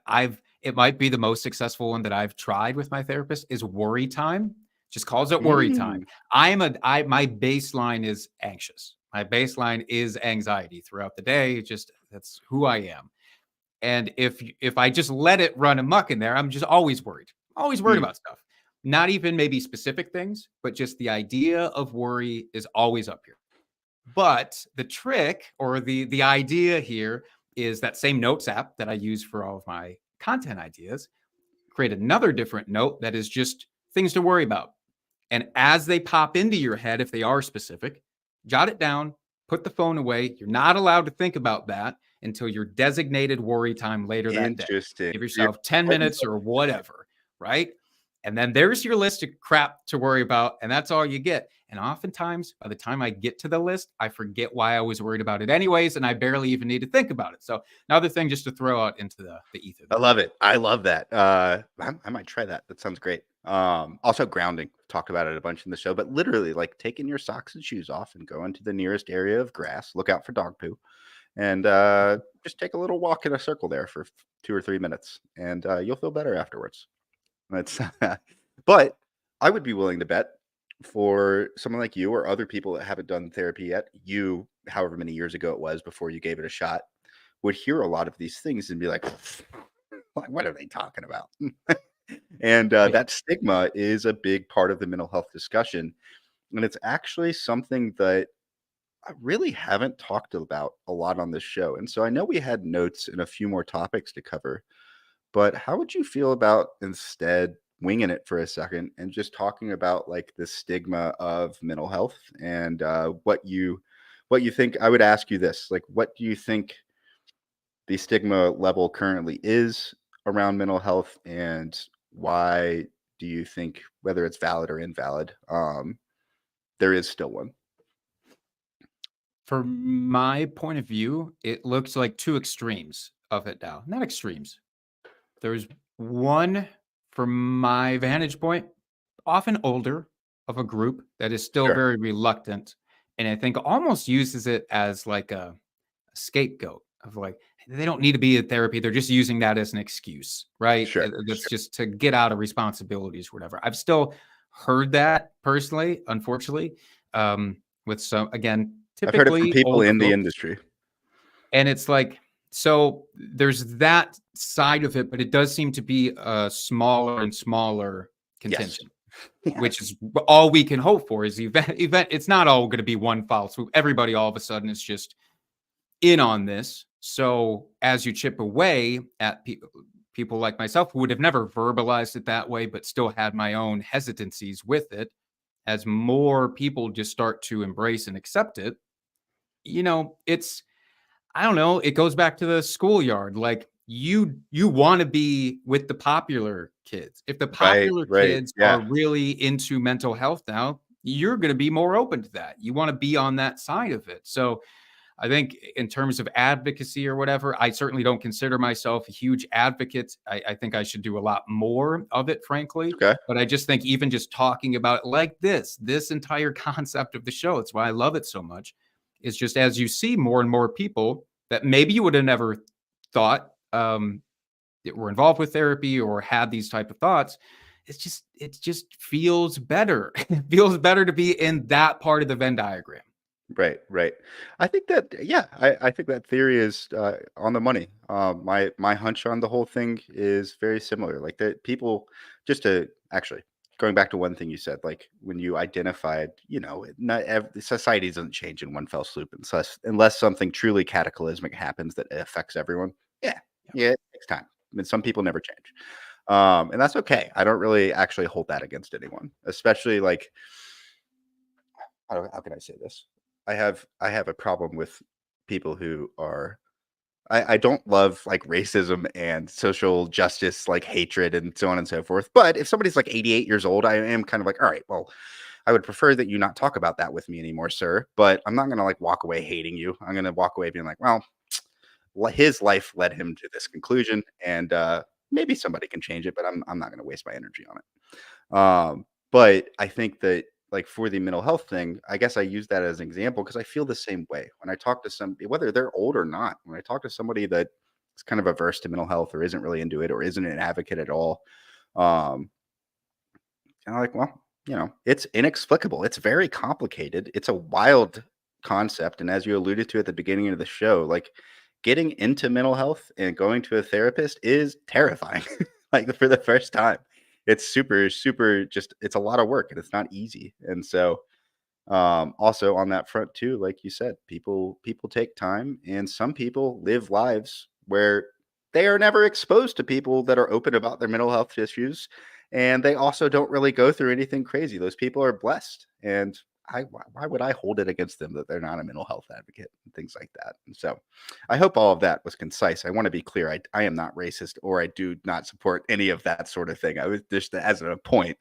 it might be the most successful one that I've tried with my therapist, is worry time. Just calls it worry time. My baseline is anxious. My baseline is anxiety throughout the day. That's who I am. And if I just let it run amok in there, I'm just always worried about stuff. Not even maybe specific things, but just the idea of worry is always up here. But the trick, or the idea here, is that same notes app that I use for all of my content ideas, create another different note that is just things to worry about. And as they pop into your head, if they are specific, jot it down, put the phone away. You're not allowed to think about that until your designated worry time later that day. Interesting. Give yourself 10 minutes or whatever, right? And then there's your list of crap to worry about, and that's all you get. And oftentimes, by the time I get to the list, I forget why I was worried about it anyways, and I barely even need to think about it. So another thing just to throw out into the ether. I love it. I love that. I might try that. That sounds great. Also grounding. Talked about it a bunch in the show, but literally like taking your socks and shoes off and going to the nearest area of grass, look out for dog poo, and just take a little walk in a circle there for 2 or 3 minutes, and you'll feel better afterwards. That's but I would be willing to bet for someone like you or other people that haven't done therapy yet, you, however many years ago it was before you gave it a shot, would hear a lot of these things and be like, what are they talking about? And that stigma is a big part of the mental health discussion. And it's actually something that I really haven't talked about a lot on this show. And so I know we had notes and a few more topics to cover, but how would you feel about instead winging it for a second and just talking about like the stigma of mental health and what you think? I would ask you this, like, what do you think the stigma level currently is around mental health, and why do you think, whether it's valid or invalid, there is still one? From my point of view, it looks like 2 extremes of it now. Not extremes. There's one, from my vantage point, often older, of a group that is still Sure. very reluctant, and I think almost uses it as like a scapegoat of like, they don't need to be in therapy. They're just using that as an excuse, right? Sure. That's just to get out of responsibilities or whatever. I've still heard that personally, unfortunately. with some, again, I've heard it from typically people older in the folks. industry. And it's like, so there's that side of it, but it does seem to be a smaller and smaller Yes. contingent, which is all we can hope for. Is event. It's not all going to be one foul swoop. Everybody all of a sudden is just in on this. So as you chip away at people like myself who would have never verbalized it that way, but still had my own hesitancies with it, as more people just start to embrace and accept it, it's, I don't know, it goes back to the schoolyard. Like you want to be with the popular kids. If the Right. popular Right. kids are Yeah. really into mental health now, you're going to be more open to that. You want to be on that side of it. So I think in terms of advocacy or whatever, I certainly don't consider myself a huge advocate. I think I should do a lot more of it, frankly. Okay. But I just think even just talking about it like this entire concept of the show, it's why I love it so much, is just as you see more and more people that maybe you would have never thought that were involved with therapy or had these type of thoughts, it just feels better. It feels better to be in that part of the Venn diagram. Right, right. I think that, yeah, I think that theory is on the money. My hunch on the whole thing is very similar. Like that people, just to actually going back to one thing you said, like when you identified, not society doesn't change in one fell swoop unless something truly cataclysmic happens that affects everyone. Yeah, yeah, it takes time. I mean, some people never change, and that's okay. I don't really actually hold that against anyone, especially like how can I say this? I have a problem with people who are I don't love like racism and social justice, like hatred and so on and so forth. But if somebody's like 88 years old, I am kind of like, all right, well, I would prefer that you not talk about that with me anymore, sir. But I'm not gonna like walk away hating you. I'm gonna walk away being like, well, his life led him to this conclusion, and maybe somebody can change it, but I'm not gonna waste my energy on it. But I think that like for the mental health thing, I guess I use that as an example because I feel the same way when I talk to somebody, whether they're old or not. When I talk to somebody that is kind of averse to mental health or isn't really into it or isn't an advocate at all, um, kind of like, well, it's inexplicable. It's very complicated. It's a wild concept, and as you alluded to at the beginning of the show, like getting into mental health and going to a therapist is terrifying. Like for the first time, it's super, super. Just it's a lot of work, and it's not easy. And so, also on that front too, like you said, people take time, and some people live lives where they are never exposed to people that are open about their mental health issues, and they also don't really go through anything crazy. Those people are blessed, and why would I hold it against them that they're not a mental health advocate and things like that? And so, I hope all of that was concise. I want to be clear. I am not racist, or I do not support any of that sort of thing. I was just as a point,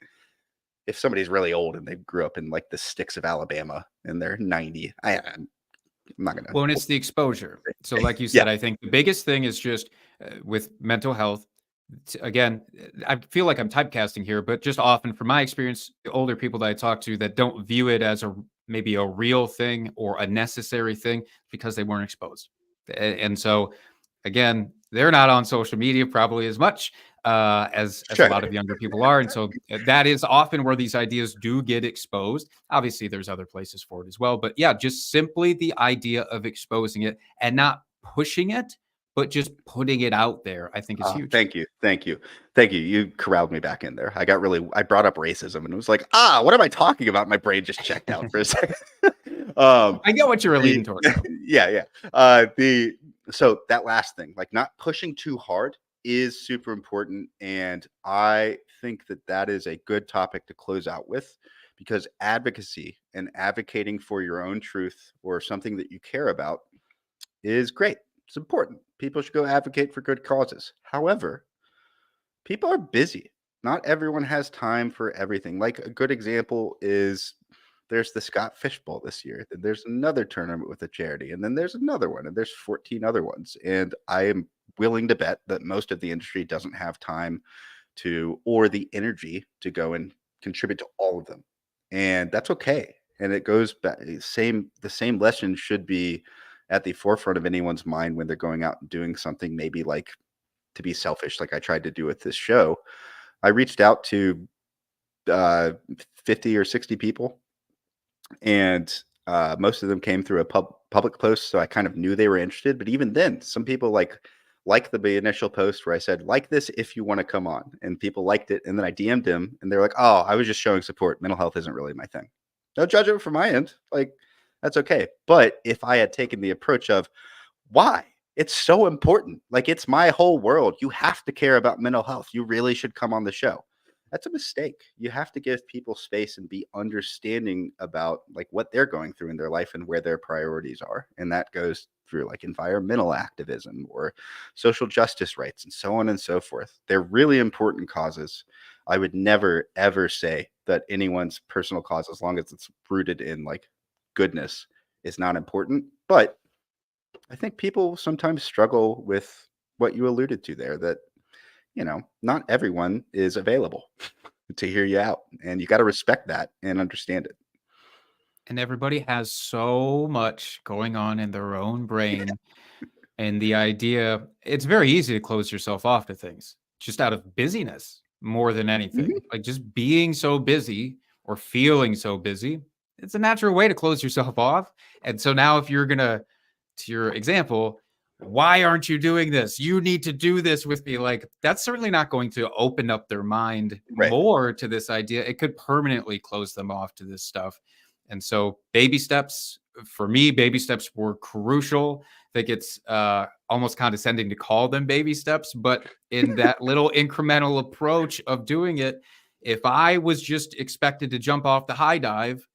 if somebody's really old and they grew up in like the sticks of Alabama and they're 90, I'm not gonna. Well, and it's the exposure. So, like you Yeah, said, I think the biggest thing is just with mental health. Again, I feel like I'm typecasting here, but just often from my experience, the older people that I talk to that don't view it as maybe a real thing or a necessary thing because they weren't exposed. And so, again, they're not on social media probably as much as a sure. lot of younger people are, and so that is often where these ideas do get exposed. Obviously, there's other places for it as well, but yeah, just simply the idea of exposing it and not pushing it, but just putting it out there, I think is huge. Thank you, thank you, thank you. You corralled me back in there. I brought up racism and it was like, what am I talking about? My brain just checked out for a second. I get what you were the, leading towards, though. yeah, yeah. So that last thing, like not pushing too hard, is super important, and I think that is a good topic to close out with, because advocacy and advocating for your own truth or something that you care about is great. It's important. People should go advocate for good causes. However, people are busy. Not everyone has time for everything. Like a good example is there's the Scott Fish Bowl this year. Then there's another tournament with a charity, and then there's another one, and there's 14 other ones. And I am willing to bet that most of the industry doesn't have time to or the energy to go and contribute to all of them. And that's okay. And it goes back the same lesson should be at the forefront of anyone's mind when they're going out and doing something, maybe like to be selfish, like I tried to do with this show. I reached out to uh, 50 or 60 people and most of them came through a public post, so I kind of knew they were interested. But even then, some people like the initial post where I said, like this if you want to come on, and people liked it. And then I DM'd him, and they're like, oh, I was just showing support. Mental health isn't really my thing. No judgment from my end. Like, that's okay. But if I had taken the approach of, why? It's so important. Like, it's my whole world. You have to care about mental health. You really should come on the show. That's a mistake. You have to give people space and be understanding about like what they're going through in their life and where their priorities are. And that goes through like environmental activism or social justice rights and so on and so forth. They're really important causes. I would never ever say that anyone's personal cause, as long as it's rooted in like goodness, is not important. But I think people sometimes struggle with what you alluded to there, that, not everyone is available to hear you out, and you got to respect that and understand it. And everybody has so much going on in their own brain. And the idea, it's very easy to close yourself off to things just out of busyness more than anything. Mhm. Like just being so busy or feeling so busy, it's a natural way to close yourself off. And so now, if you're going to your example, why aren't you doing this? You need to do this with me. Like, that's certainly not going to open up their mind Right. more to this idea. It could permanently close them off to this stuff. And so, baby steps for me, baby steps were crucial. I think it's almost condescending to call them baby steps, but in that little incremental approach of doing it, if I was just expected to jump off the high dive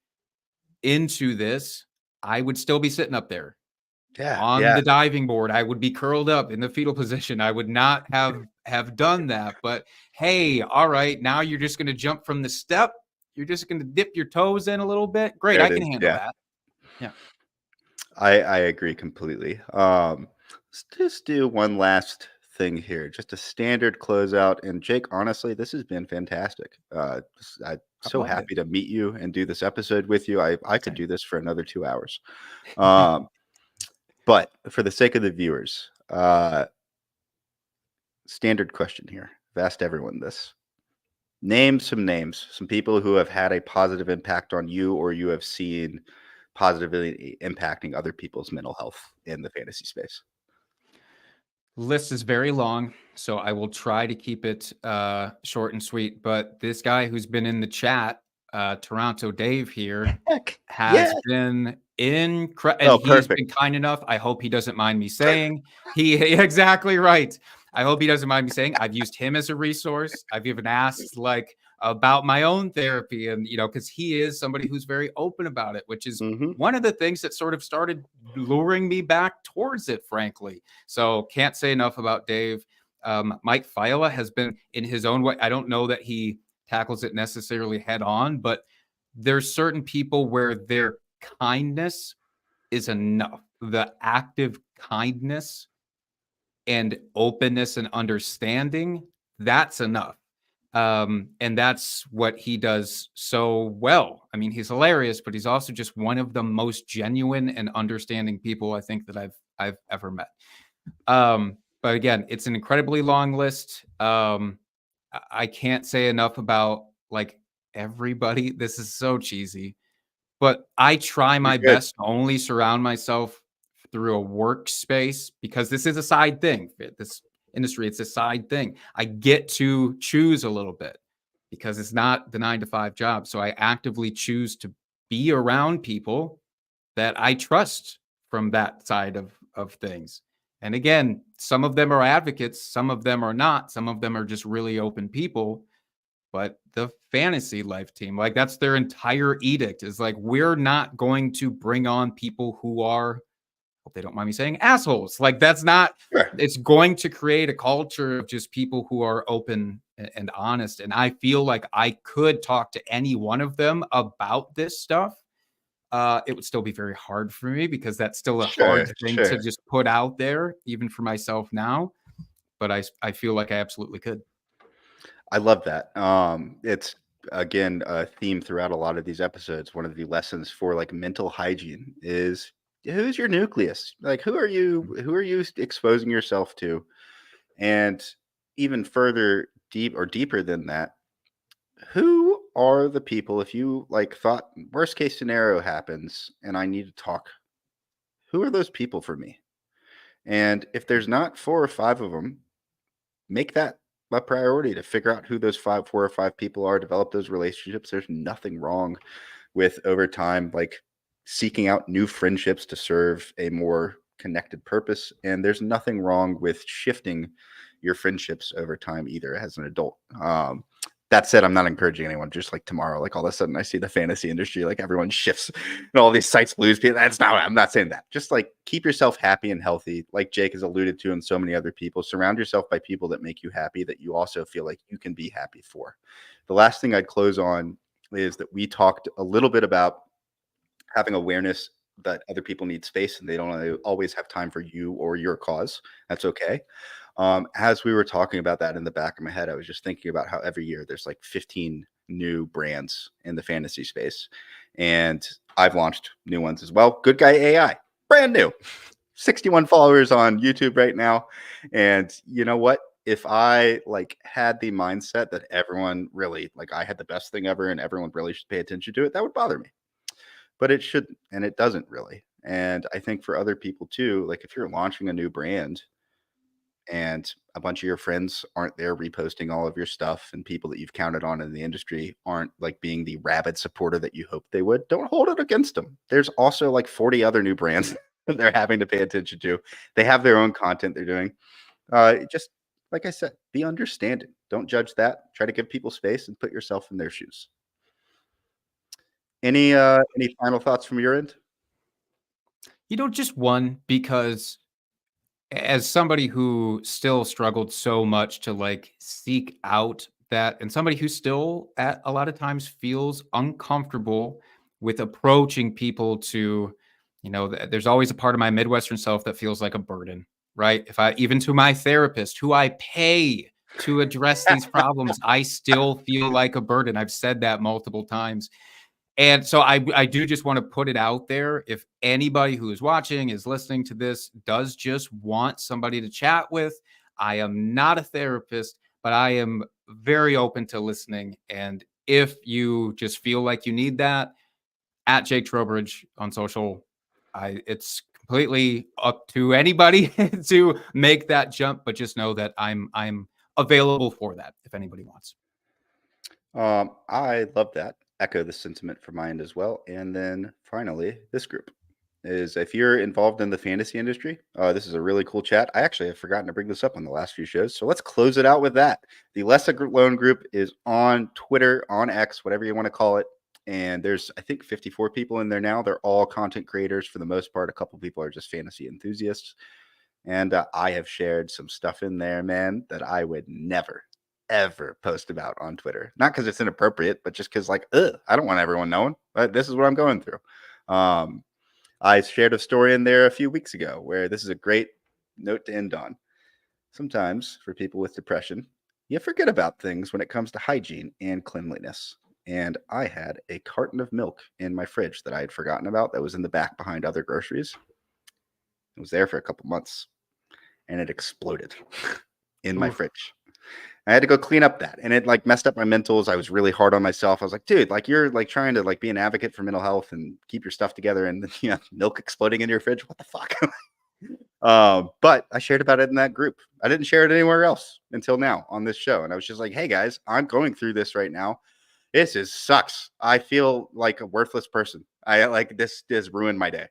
into this, I would still be sitting up there Yeah. on Yeah. the diving board. I would be curled up in the fetal position. I would not have done that. But hey, all right, now you're just going to jump from the step. You're just going to dip your toes in a little bit. Great, There I it can is. handle Yeah. that. Yeah. I agree completely. Let's just do one last thing here, just a standard closeout. And Jake, honestly, this has been fantastic. I'm I've so loved it. happy to meet you and do this episode with you. I could Same. do this for another 2 hours. Um, but for the sake of the viewers, standard question here. I've asked everyone this. Name some names, some people who have had a positive impact on you, or you have seen positively impacting other people's mental health in the fantasy space. List is very long, so I will try to keep it short and sweet. But this guy who's been in the chat, Toronto Dave here, Heck, yeah. has been incredible, and Oh, he's perfect. been kind enough. I hope he doesn't mind me saying he exactly right. I hope he doesn't mind me saying I've used him as a resource. I've even asked like about my own therapy, and because he is somebody who's very open about it, which is Hmm. one of the things that sort of started luring me back towards it, frankly. So can't say enough about Dave. Mike Fiala has been in his own way. I don't know that he tackles it necessarily head on, but there's certain people where their kindness is enough. The active kindness and openness and understanding, that's enough. And that's what he does so well. I mean, he's hilarious, but he's also just one of the most genuine and understanding people I think that I've ever met. But again, it's an incredibly long list. I can't say enough about like everybody. This is so cheesy, but I try You're my good. best to only surround myself through a workspace because this is a side thing. This industry, it's a side thing. I get to choose a little bit because it's not the 9 to 5 job. So I actively choose to be around people that I trust from that side of things. And again, some of them are advocates, some of them are not, some of them are just really open people. But the fantasy life team, like that's their entire edict is like, we're not going to bring on people who are, hope they don't mind me saying, assholes. Like that's not, Sure. it's going to create a culture of just people who are open and honest. And I feel like I could talk to any one of them about this stuff. It would still be very hard for me because that's still a Sure. hard thing to Sure. just put out there, even for myself now. But I feel like I absolutely could. I love that. It's again a theme throughout a lot of these episodes. One of the lessons for like mental hygiene is, who's your nucleus? Like, who are you? Who are you exposing yourself to? And even further deeper than that, who are the people, if you like thought worst case scenario happens and I need to talk, who are those people for me? And if there's not 4 or 5 of them, make that a priority to figure out who those 4 or 5 people are, develop those relationships. There's nothing wrong with over time, like seeking out new friendships to serve a more connected purpose. And there's nothing wrong with shifting your friendships over time either as an adult. That said, I'm not encouraging anyone just like tomorrow, like all of a sudden I see the fantasy industry, like everyone shifts and all these sites lose people. I'm not saying that. Just like keep yourself happy and healthy, like Jake has alluded to and so many other people. Surround yourself by people that make you happy, that you also feel like you can be happy for. The last thing I'd close on is that we talked a little bit about having awareness that other people need space and they don't always have time for you or your cause. That's okay. As we were talking about that in the back of my head, I was just thinking about how every year there's like 15 new brands in the fantasy space. And I've launched new ones as well. Good Guy AI, brand new, 61 followers on YouTube right now. And you know what? If I like had the mindset that everyone really like I had the best thing ever and everyone really should pay attention to it, that would bother me. But it shouldn't, and it doesn't really. And I think for other people too, like if you're launching a new brand and a bunch of your friends aren't there reposting all of your stuff and people that you've counted on in the industry aren't like being the rabid supporter that you hoped they would, don't hold it against them. There's also like 40 other new brands that they're having to pay attention to. They have their own content they're doing. Just like I said, be understanding. Don't judge that. Try to give people space and put yourself in their shoes. Any final thoughts from your end? Just one, because as somebody who still struggled so much to like seek out that, and somebody who still at a lot of times feels uncomfortable with approaching people to, there's always a part of my Midwestern self that feels like a burden, right? If I, even to my therapist who I pay to address these problems, I still feel like a burden. I've said that multiple times. And so I do just want to put it out there. If anybody who is watching, is listening to this, does just want somebody to chat with, I am not a therapist, but I am very open to listening. And if you just feel like you need that, at Jake Trowbridge on social, it's completely up to anybody to make that jump. But just know that I'm available for that if anybody wants. I love that. Echo the sentiment from my end as well. And then finally, this group is if you're involved in the fantasy industry, this is a really cool chat. I actually have forgotten to bring this up on the last few shows. So let's close it out with that. The Less Alone group is on Twitter, on X, whatever you want to call it. And there's, I think, 54 people in there now. They're all content creators for the most part. A couple people are just fantasy enthusiasts. And I have shared some stuff in there, man, that I would never ever post about on Twitter. Not because it's inappropriate, but just because like, I don't want everyone knowing, but this is what I'm going through. I shared a story in there a few weeks ago where this is a great note to end on. Sometimes for people with depression, you forget about things when it comes to hygiene and cleanliness. And I had a carton of milk in my fridge that I had forgotten about that was in the back behind other groceries. It was there for a couple months and it exploded in my fridge. I had to go clean up that, and it like messed up my mentals. I was really hard on myself. I was like, dude, like you're like trying to like be an advocate for mental health and keep your stuff together, and milk exploding in your fridge. What the fuck? But I shared about it in that group. I didn't share it anywhere else until now on this show, and I was just like, hey guys, I'm going through this right now. This sucks. I feel like a worthless person. I like this ruined my day.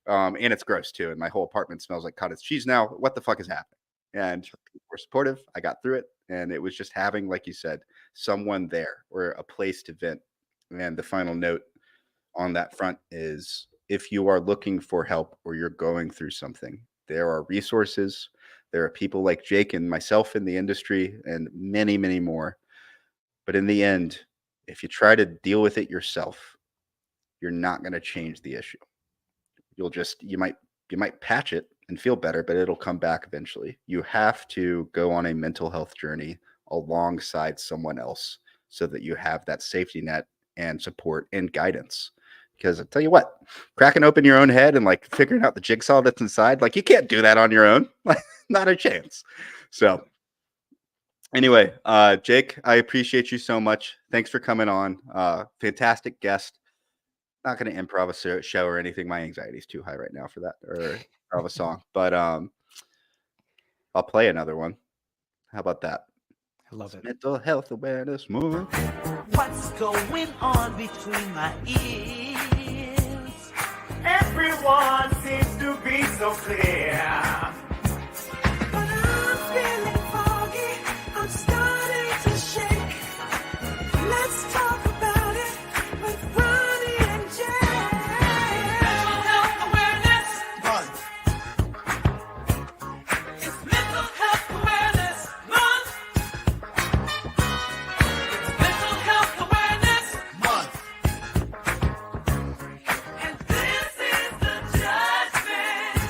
And it's gross too, and my whole apartment smells like cottage cheese now. What the fuck is happening? And people were supportive. I got through it. And it was just having, like you said, someone there or a place to vent. And the final note on that front is if you are looking for help or you're going through something, there are resources. There are people like Jake and myself in the industry and many, many more. But in the end, if you try to deal with it yourself, you're not going to change the issue. You might patch it and feel better, but it'll come back eventually. You have to go on a mental health journey alongside someone else so that you have that safety net and support and guidance. Because I tell you what, cracking open your own head and like figuring out the jigsaw that's inside, like you can't do that on your own. Like not a chance. So Anyway, Jake, I appreciate you so much. Thanks for coming on. Fantastic guest. Not going to improv a show or anything. My anxiety is too high right now for that, or improv a song. But I'll play another one. How about that? I love it. Mental Health Awareness Month. What's going on between my ears? Everyone seems to be so clear. But I'm feeling foggy. I'm starting to shake. Let's talk about it with Ronnie and Jake. Mental Health Awareness Month. It's Mental Health Awareness Month. Mental Health Awareness Month. And this is the Judgment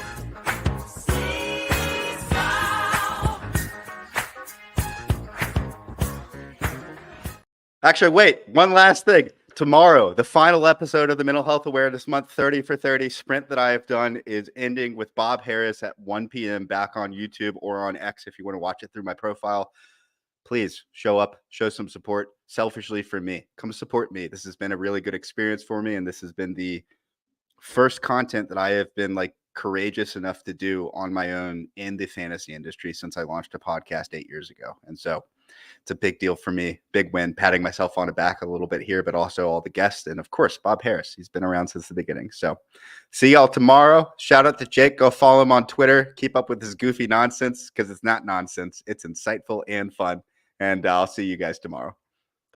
Seesaw. Actually, wait, one last thing. Tomorrow, the final episode of the Mental Health Awareness Month 30 for 30 sprint that I have done is ending with Bob Harris at 1 p.m. back on YouTube or on X if you want to watch it through my profile. Please show up, show some support selfishly for me. Come support me. This has been a really good experience for me, and this has been the first content that I have been like courageous enough to do on my own in the fantasy industry since I launched a podcast 8 years ago. And so it's a big deal for me. Big win, patting myself on the back a little bit here, but also all the guests. And of course, Bob Harris. He's been around since the beginning. So see y'all tomorrow. Shout out to Jake. Go follow him on Twitter. Keep up with his goofy nonsense because it's not nonsense. It's insightful and fun. And I'll see you guys tomorrow.